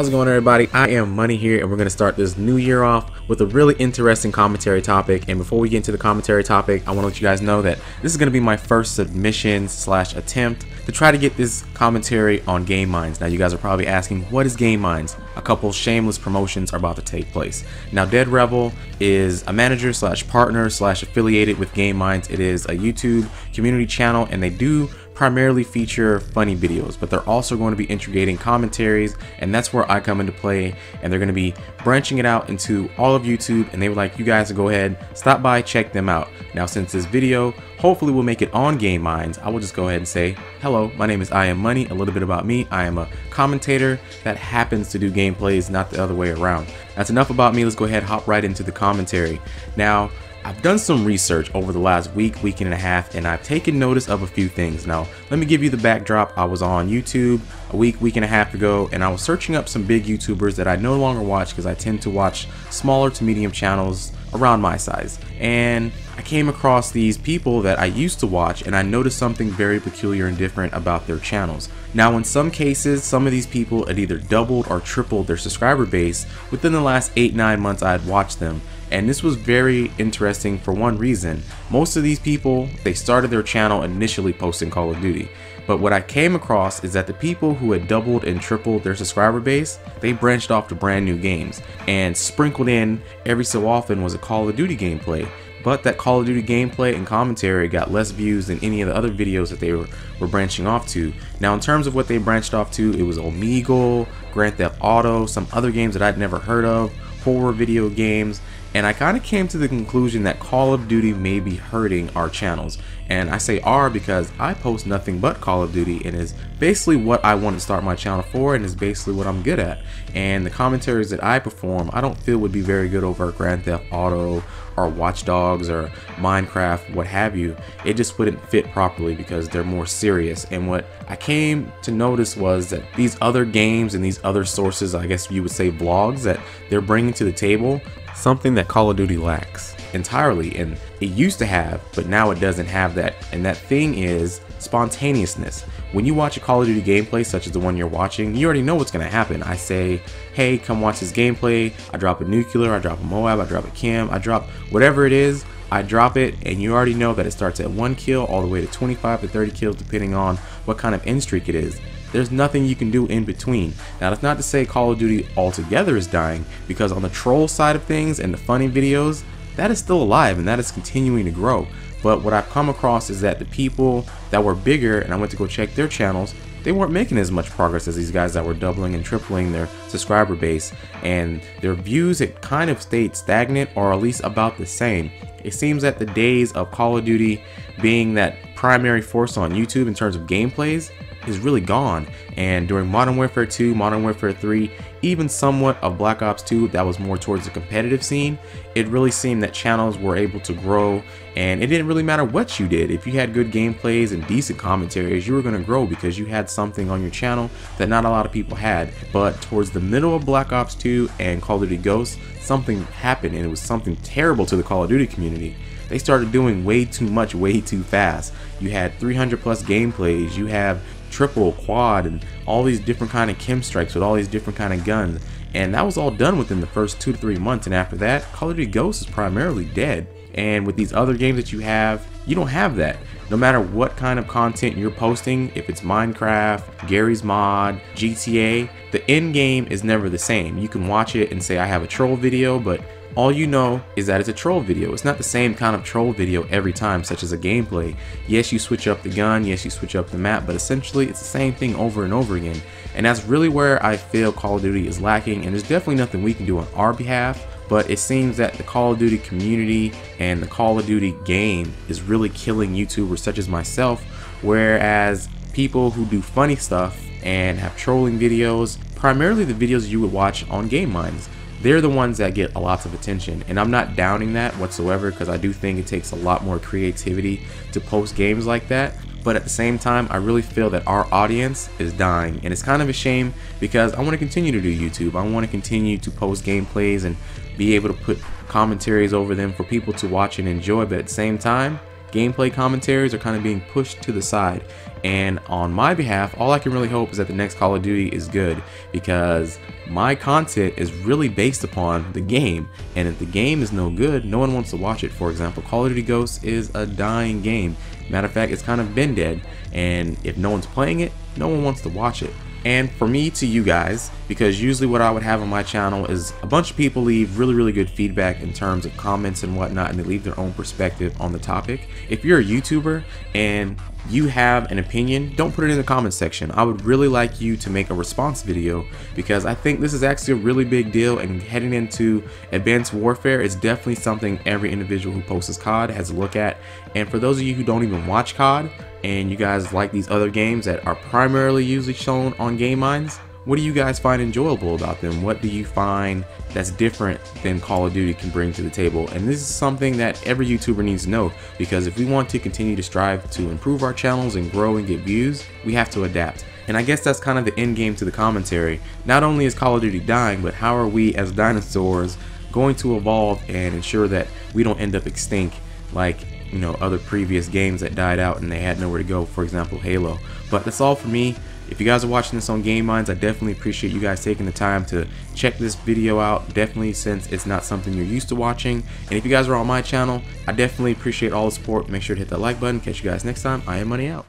How's it going, everybody? I am Money here, and we're going to start this new year off with a really interesting commentary topic. And before we get into the commentary topic, I want to let you guys know that this is going to be my first submission / attempt to try to get this commentary on GreatMinds. Now, you guys are probably asking, what is GreatMinds? A couple shameless promotions are about to take place. Now, Dead Rebel is a manager / partner / affiliated with GreatMinds. It is a YouTube community channel, and they do primarily feature funny videos, but they're also going to be integrating commentaries, and that's where I come into play. And they're going to be branching it out into all of YouTube, and they would like you guys to go ahead, stop by, check them out. Now, since this video hopefully will make it on GreatMinds, I will just go ahead and say hello, my name is I Am Money. A little bit about me: I am a commentator that happens to do gameplays, not the other way around. That's enough about me. Let's go ahead, hop right into the commentary. Now, I've done some research over the last week and a half, and I've taken notice of a few things. Now, let me give you the backdrop. I was on YouTube a week and a half ago, and I was searching up some big YouTubers that I no longer watch because I tend to watch smaller to medium channels around my size. And I came across these people that I used to watch, and I noticed something very peculiar and different about their channels. Now, in some cases, some of these people had either doubled or tripled their subscriber base within the last 8-9 months I had watched them. And this was very interesting for one reason. Most of these people, they started their channel initially posting Call of Duty. But what I came across is that the people who had doubled and tripled their subscriber base, they branched off to brand new games. And sprinkled in every so often was a Call of Duty gameplay. But that Call of Duty gameplay and commentary got less views than any of the other videos that they were branching off to. Now, in terms of what they branched off to, it was Omegle, Grand Theft Auto, some other games that I'd never heard of, horror video games. And I kind of came to the conclusion that Call of Duty may be hurting our channels. And I say "our" because I post nothing but Call of Duty, and is basically what I want to start my channel for, and is basically what I'm good at. And the commentaries that I perform, I don't feel would be very good over Grand Theft Auto or Watch Dogs or Minecraft, what have you. It just wouldn't fit properly because they're more serious. And what I came to notice was that these other games and these other sources, I guess you would say vlogs, that they're bringing to the table, something that Call of Duty lacks entirely. And it used to have, but now it doesn't have that. And that thing is spontaneousness. When you watch a Call of Duty gameplay such as the one you're watching, you already know what's going to happen. I say, hey, come watch this gameplay. I drop a nuclear, I drop a Moab, I drop a chem, I drop whatever it is. I drop it, and you already know that it starts at 1 kill all the way to 25 to 30 kills depending on what kind of end streak it is. There's nothing you can do in between. Now, that's not to say Call of Duty altogether is dying, because on the troll side of things and the funny videos, that is still alive and that is continuing to grow. But what I've come across is that the people that were bigger, and I went to go check their channels, they weren't making as much progress as these guys that were doubling and tripling their subscriber base, and their views had kind of stayed stagnant, or at least about the same. It seems that the days of Call of Duty being that primary force on YouTube in terms of gameplays is really gone. And during Modern Warfare 2, Modern Warfare 3, even somewhat of Black Ops 2 that was more towards the competitive scene, it really seemed that channels were able to grow, and it didn't really matter what you did. If you had good gameplays and decent commentaries, you were going to grow because you had something on your channel that not a lot of people had. But towards the middle of Black Ops 2 and Call of Duty Ghosts, something happened, and it was something terrible to the Call of Duty community. They started doing way too much, way too fast. You had 300 plus gameplays, you have triple, quad, and all these different kind of chem strikes with all these different kind of guns, and that was all done within the first 2 to 3 months. And after that, Call of Duty Ghosts is primarily dead. And with these other games that you don't have that. No matter what kind of content you're posting, if it's Minecraft, Gary's Mod, GTA, the end game is never the same. You can watch it and say, I have a troll video, but all you know is that it's a troll video. It's not the same kind of troll video every time, such as a gameplay. Yes, you switch up the gun, yes, you switch up the map, but essentially it's the same thing over and over again. And that's really where I feel Call of Duty is lacking, and there's definitely nothing we can do on our behalf. But it seems that the Call of Duty community and the Call of Duty game is really killing YouTubers such as myself, whereas people who do funny stuff and have trolling videos, primarily the videos you would watch on GreatMinds, they're the ones that get a lot of attention. And I'm not downing that whatsoever, because I do think it takes a lot more creativity to post games like that. But at the same time, I really feel that our audience is dying, and it's kind of a shame because I want to continue to do YouTube. I want to continue to post gameplays and be able to put commentaries over them for people to watch and enjoy. But at the same time, gameplay commentaries are kind of being pushed to the side. And on my behalf, all I can really hope is that the next Call of Duty is good, because my content is really based upon the game, and if the game is no good, no one wants to watch it. For example, Call of Duty Ghosts is a dying game. Matter of fact, it's kind of been dead, and if no one's playing it, no one wants to watch it. And for me to you guys, because usually what I would have on my channel is a bunch of people leave really good feedback in terms of comments and whatnot, and they leave their own perspective on the topic. If you're a YouTuber and you have an opinion, don't put it in the comments section. I would really like you to make a response video, because I think this is actually a really big deal, and heading into Advanced Warfare is definitely something every individual who posts COD has to look at. And for those of you who don't even watch COD, and you guys like these other games that are primarily usually shown on GreatMinds, what do you guys find enjoyable about them? What do you find that's different than Call of Duty can bring to the table? And this is something that every YouTuber needs to know, because if we want to continue to strive to improve our channels and grow and get views, we have to adapt. And I guess that's kind of the end game to the commentary. Not only is Call of Duty dying, but how are we as dinosaurs going to evolve and ensure that we don't end up extinct like, you know, other previous games that died out and they had nowhere to go, for example Halo. But that's all for me. If you guys are watching this on GreatMinds, I definitely appreciate you guys taking the time to check this video out, definitely, since it's not something you're used to watching. And if you guys are on my channel, I definitely appreciate all the support. Make sure to hit that like button. Catch you guys next time. I am Money out.